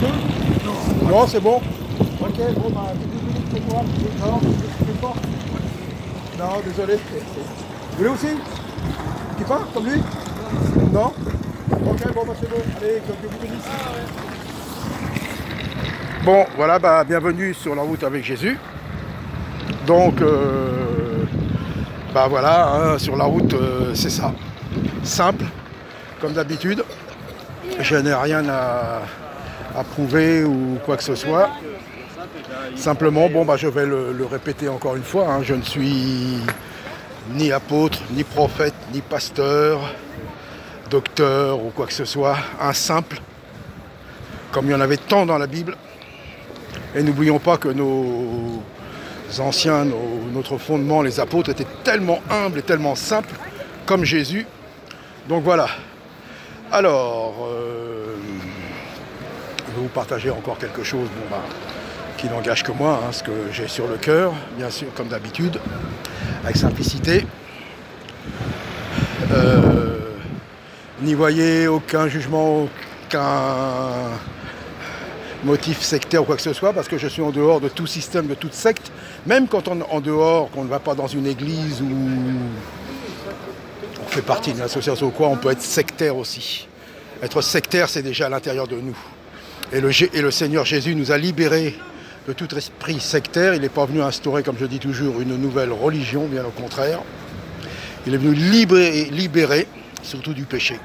peu? Non, c'est bon. Ok, bon, bah, 10 minutes pour moi. Non, je fais pas. Non, désolé. Vous voulez aussi? Qui part, comme lui? Non? Ok, bon, bah, c'est bon. Allez, que Dieu vous bénisse. Bon, voilà, bah, bienvenue sur la route avec Jésus. Donc, bah voilà, hein, sur la route, c'est ça. Simple, comme d'habitude. Je n'ai rien à prouver ou quoi que ce soit. Simplement, bon, bah, je vais le répéter encore une fois, hein, je ne suis ni apôtre, ni prophète, ni pasteur, docteur ou quoi que ce soit. Un simple, comme il y en avait tant dans la Bible. Et n'oublions pas que nos anciens, notre fondement, les apôtres, étaient tellement humbles et tellement simples, comme Jésus. Donc voilà. Alors, je vais vous partager encore quelque chose bon, bah, qui n'engage que moi, hein, ce que j'ai sur le cœur, bien sûr, comme d'habitude, avec simplicité. N'y voyez aucun jugement, aucun motif sectaire ou quoi que ce soit, parce que je suis en dehors de tout système, de toute secte, même quand on est en dehors, qu'on ne va pas dans une église ou on fait partie d'une association ou quoi, on peut être sectaire aussi. Être sectaire, c'est déjà à l'intérieur de nous. Et le Seigneur Jésus nous a libérés de tout esprit sectaire. Il n'est pas venu instaurer, comme je dis toujours, une nouvelle religion, bien au contraire. Il est venu libérer surtout du péché.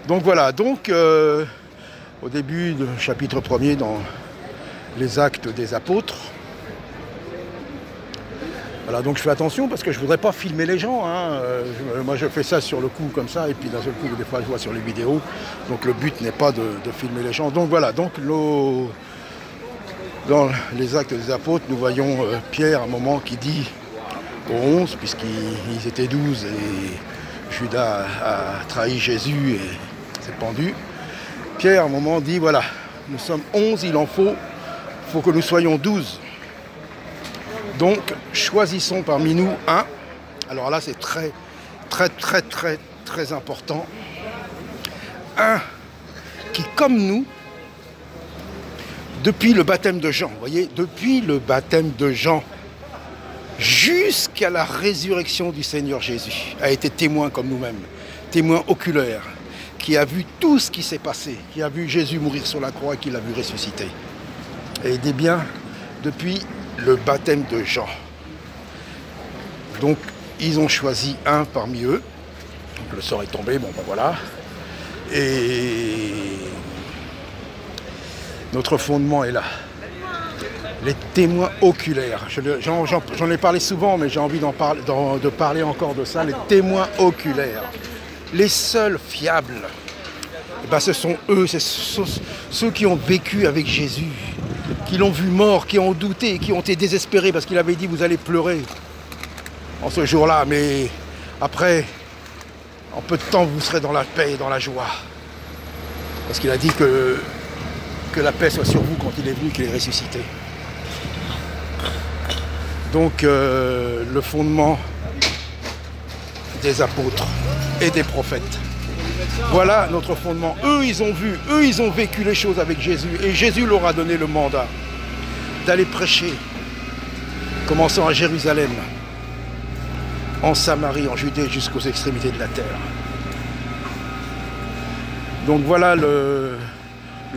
Donc voilà, donc au début du chapitre 1er dans les actes des apôtres. Voilà, donc je fais attention parce que je ne voudrais pas filmer les gens. Hein. Moi je fais ça sur le coup comme ça et puis d'un seul coup des fois je vois sur les vidéos. Donc le but n'est pas de filmer les gens. Donc voilà, donc dans les actes des apôtres, nous voyons Pierre à un moment qui dit aux 11, puisqu'ils étaient 12 et Judas a trahi Jésus et s'est pendu. Pierre à un moment dit voilà, nous sommes 11, il en faut que nous soyons 12. Donc choisissons parmi nous un. Alors là c'est très important. Un qui comme nous, depuis le baptême de Jean, vous voyez, depuis le baptême de Jean jusqu'à la résurrection du Seigneur Jésus, a été témoin comme nous-mêmes, témoin oculaire, qui a vu tout ce qui s'est passé, qui a vu Jésus mourir sur la croix et qui l'a vu ressusciter. Et dit bien, depuis le baptême de Jean. Donc, ils ont choisi un parmi eux. Donc, le sort est tombé, bon ben voilà. Et notre fondement est là. Les témoins oculaires. J'en ai parlé souvent, mais j'ai envie de parler encore de ça. Les témoins oculaires. Les seuls fiables, eh ben, ce sont eux, c'est ceux qui ont vécu avec Jésus, qui l'ont vu mort, qui ont douté, qui ont été désespérés parce qu'il avait dit vous allez pleurer en ce jour-là, mais après, en peu de temps, vous serez dans la paix et dans la joie. Parce qu'il a dit que la paix soit sur vous quand il est venu, qu'il est ressuscité. Donc le fondement des apôtres et des prophètes. Voilà notre fondement. Eux, ils ont vu, eux, ils ont vécu les choses avec Jésus. Et Jésus leur a donné le mandat d'aller prêcher, commençant à Jérusalem, en Samarie, en Judée, jusqu'aux extrémités de la terre. Donc voilà le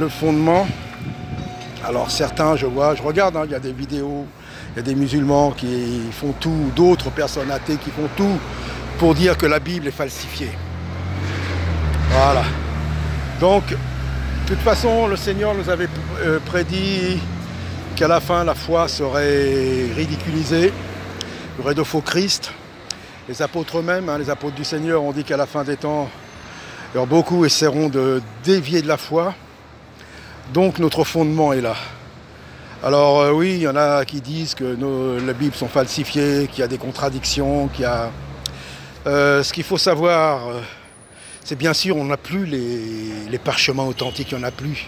fondement. Alors certains, je regarde, hein, il y a des vidéos, il y a des musulmans qui font tout, d'autres personnes athées qui font tout pour dire que la Bible est falsifiée. Voilà. Donc, de toute façon, le Seigneur nous avait prédit qu'à la fin, la foi serait ridiculisée. Il y aurait de faux Christ. Les apôtres eux-mêmes, hein, les apôtres du Seigneur, ont dit qu'à la fin des temps, alors beaucoup essaieront de dévier de la foi. Donc, notre fondement est là. Alors, oui, il y en a qui disent que les Bibles sont falsifiées, qu'il y a des contradictions, qu'il y a... ce qu'il faut savoir... c'est bien sûr, on n'a plus les parchemins authentiques, il n'y en a plus.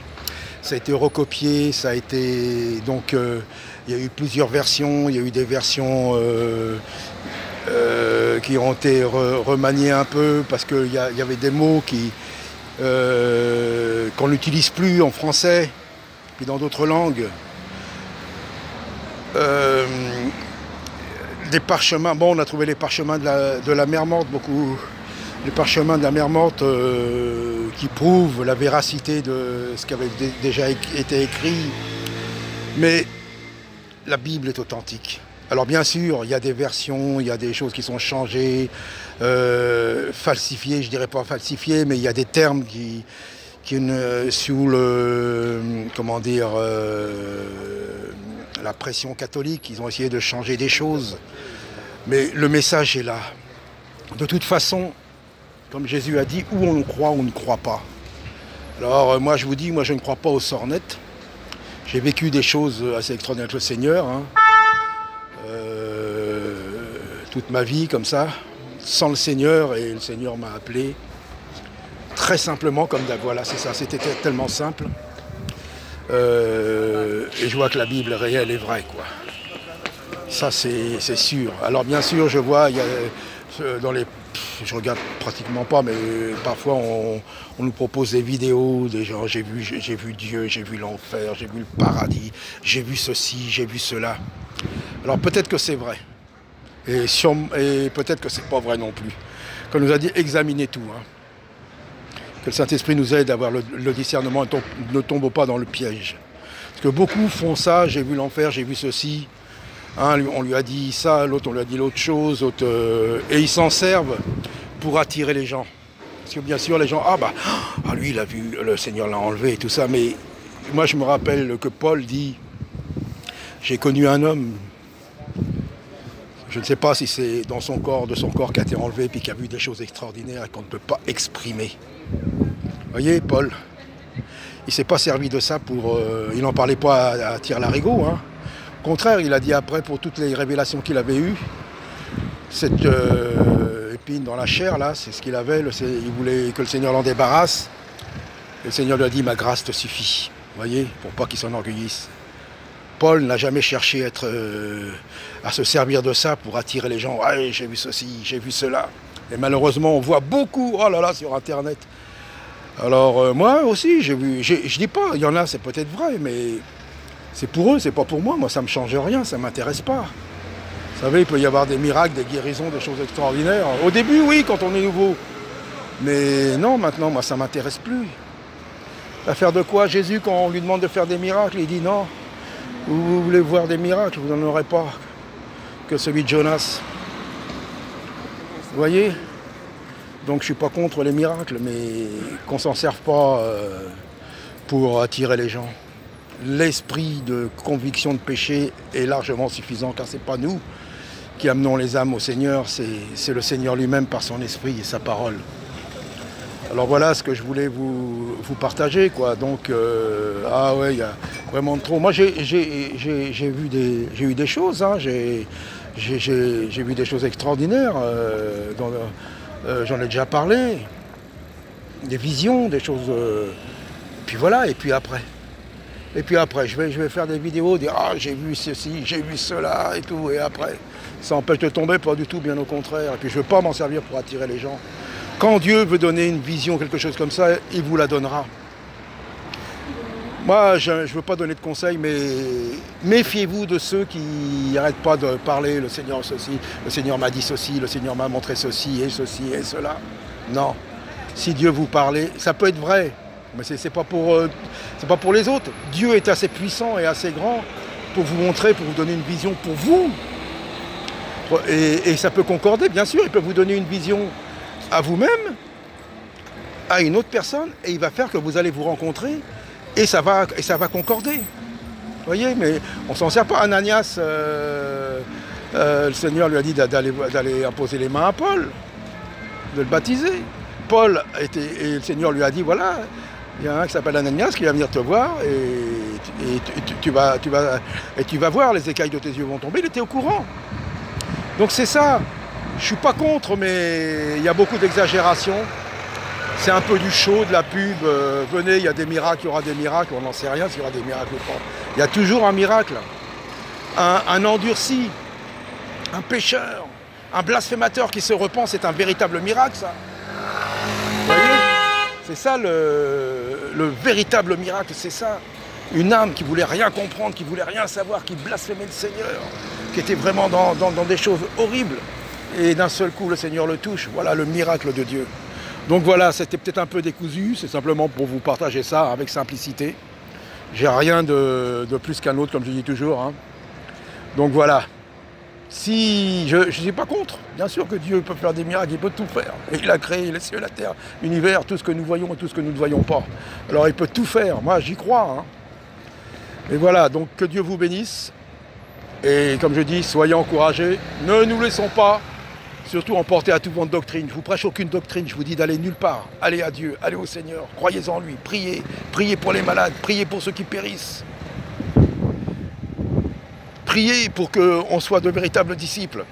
Ça a été recopié, ça a été... Donc, il y a eu plusieurs versions, il y a eu des versions qui ont été remaniées un peu, parce qu'il y avait des mots qu'on n'utilise plus en français. puis dans d'autres langues. Des parchemins, bon, on a trouvé les parchemins de la mer Morte, beaucoup. Les parchemins de la mer Morte qui prouvent la véracité de ce qui avait déjà été écrit. Mais la Bible est authentique. Alors bien sûr, il y a des versions, il y a des choses qui sont changées, falsifiées, je dirais pas falsifiées, mais il y a des termes qui sous le, comment dire, la pression catholique, ils ont essayé de changer des choses. Mais le message est là. De toute façon, comme Jésus a dit, où on croit, on ne croit pas. Alors moi je vous dis, moi je ne crois pas aux sornettes. J'ai vécu des choses assez extraordinaires avec le Seigneur. Hein. Toute ma vie comme ça, sans le Seigneur, et le Seigneur m'a appelé très simplement, comme voilà, c'est ça, c'était tellement simple. Et je vois que la Bible réelle est vraie, quoi. Ça, c'est sûr. Alors bien sûr, je vois, il y a dans les... Je regarde pratiquement pas, mais parfois on nous propose des vidéos, des gens, j'ai vu Dieu, j'ai vu l'enfer, j'ai vu le paradis, j'ai vu ceci, j'ai vu cela. Alors peut-être que c'est vrai. Et peut-être que c'est pas vrai non plus. Comme nous a dit, examinez tout. Hein. Que le Saint-Esprit nous aide à avoir le discernement et ne tombe pas dans le piège. Parce que beaucoup font ça, j'ai vu l'enfer, j'ai vu ceci. Hein, on lui a dit ça, l'autre on lui a dit l'autre chose, et ils s'en servent pour attirer les gens. Parce que bien sûr les gens, lui il a vu, le Seigneur l'a enlevé et tout ça, mais moi je me rappelle que Paul dit, j'ai connu un homme, je ne sais pas si c'est dans son corps, de son corps qui a été enlevé, puis qui a vu des choses extraordinaires qu'on ne peut pas exprimer. Vous voyez, Paul, il ne s'est pas servi de ça pour... il n'en parlait pas à Tire-Larigot, hein. Au contraire, il a dit après, pour toutes les révélations qu'il avait eues, cette épine dans la chair, là, c'est ce qu'il avait, il voulait que le Seigneur l'en débarrasse. Et le Seigneur lui a dit, ma grâce te suffit, vous voyez, pour pas qu'il s'enorgueillisse. Paul n'a jamais cherché à se servir de ça pour attirer les gens. Ouais, j'ai vu ceci, j'ai vu cela. Et malheureusement, on voit beaucoup, oh là là, sur Internet. Alors moi aussi, j'ai vu, je dis pas, il y en a, c'est peut-être vrai, mais c'est pour eux, c'est pas pour moi. Moi, ça me change rien, ça m'intéresse pas. Vous savez, il peut y avoir des miracles, des guérisons, des choses extraordinaires. Au début, oui, quand on est nouveau. Mais non, maintenant, moi, ça m'intéresse plus. À faire de quoi Jésus, quand on lui demande de faire des miracles, il dit non. Vous voulez voir des miracles, vous n'en aurez pas que celui de Jonas. Vous voyez? Donc je ne suis pas contre les miracles, mais qu'on ne s'en serve pas pour attirer les gens. L'esprit de conviction de péché est largement suffisant, car ce n'est pas nous qui amenons les âmes au Seigneur, c'est le Seigneur lui-même par son esprit et sa parole. Alors voilà ce que je voulais vous partager, quoi. Donc, ah ouais, il y a vraiment trop. Moi, j'ai eu des choses, hein. J'ai vu des choses extraordinaires. J'en ai déjà parlé. Des visions, des choses. Puis voilà, et puis après. Je vais faire des vidéos, dire ah j'ai vu ceci, j'ai vu cela et tout, et après. Ça empêche de tomber, pas du tout, bien au contraire. Et puis je ne veux pas m'en servir pour attirer les gens. Quand Dieu veut donner une vision, quelque chose comme ça, il vous la donnera. Moi, je ne veux pas donner de conseils, mais méfiez-vous de ceux qui n'arrêtent pas de parler, le Seigneur ceci, le Seigneur m'a dit ceci, le Seigneur m'a montré ceci et cela. Non. Si Dieu vous parlait, ça peut être vrai, mais c'est pas pour les autres. Dieu est assez puissant et assez grand pour vous montrer, pour vous donner une vision pour vous. Et ça peut concorder, bien sûr, il peut vous donner une vision à vous-même, à une autre personne, et il va faire que vous allez vous rencontrer, et ça va concorder. Vous voyez, mais on s'en sert pas. Ananias, le Seigneur lui a dit d'aller imposer les mains à Paul, de le baptiser. Paul, et le Seigneur lui a dit, voilà, il y a un qui s'appelle Ananias qui va venir te voir, et tu vas voir, les écailles de tes yeux vont tomber. Il était au courant. Donc c'est ça. Je ne suis pas contre, mais il y a beaucoup d'exagération. C'est un peu du show, de la pub. Venez, il y a des miracles, il y aura des miracles. On n'en sait rien s'il y aura des miracles ou pas. Il y a toujours un miracle. Un endurci, un pécheur, un blasphémateur qui se repent, c'est un véritable miracle, ça. Vous voyez? C'est ça le véritable miracle, c'est ça. Une âme qui voulait rien comprendre, qui voulait rien savoir, qui blasphémait le Seigneur, qui était vraiment dans des choses horribles. Et d'un seul coup, le Seigneur le touche. Voilà le miracle de Dieu. Donc voilà, c'était peut-être un peu décousu, c'est simplement pour vous partager ça avec simplicité. J'ai rien de plus qu'un autre, comme je dis toujours, hein. Donc voilà. Si je ne suis pas contre, bien sûr que Dieu peut faire des miracles, il peut tout faire. Et il a créé les cieux, la terre, l'univers, tout ce que nous voyons et tout ce que nous ne voyons pas. Alors il peut tout faire, moi j'y crois, hein. Et voilà, donc que Dieu vous bénisse. Et comme je dis, soyez encouragés, ne nous laissons pas surtout emporter à tout vent de doctrine. Je ne vous prêche aucune doctrine, je vous dis d'aller nulle part. Allez à Dieu, allez au Seigneur, croyez en lui, priez, priez pour les malades, priez pour ceux qui périssent. Priez pour qu'on soit de véritables disciples,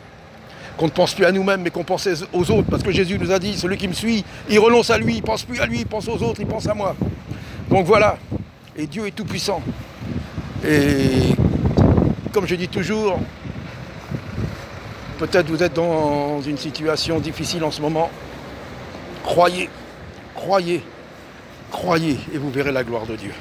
qu'on ne pense plus à nous-mêmes, mais qu'on pense aux autres. Parce que Jésus nous a dit, celui qui me suit, il renonce à lui, il ne pense plus à lui, il pense aux autres, il pense à moi. Donc voilà, et Dieu est tout-puissant. Et comme je dis toujours, peut-être vous êtes dans une situation difficile en ce moment. Croyez, croyez, croyez, et vous verrez la gloire de Dieu.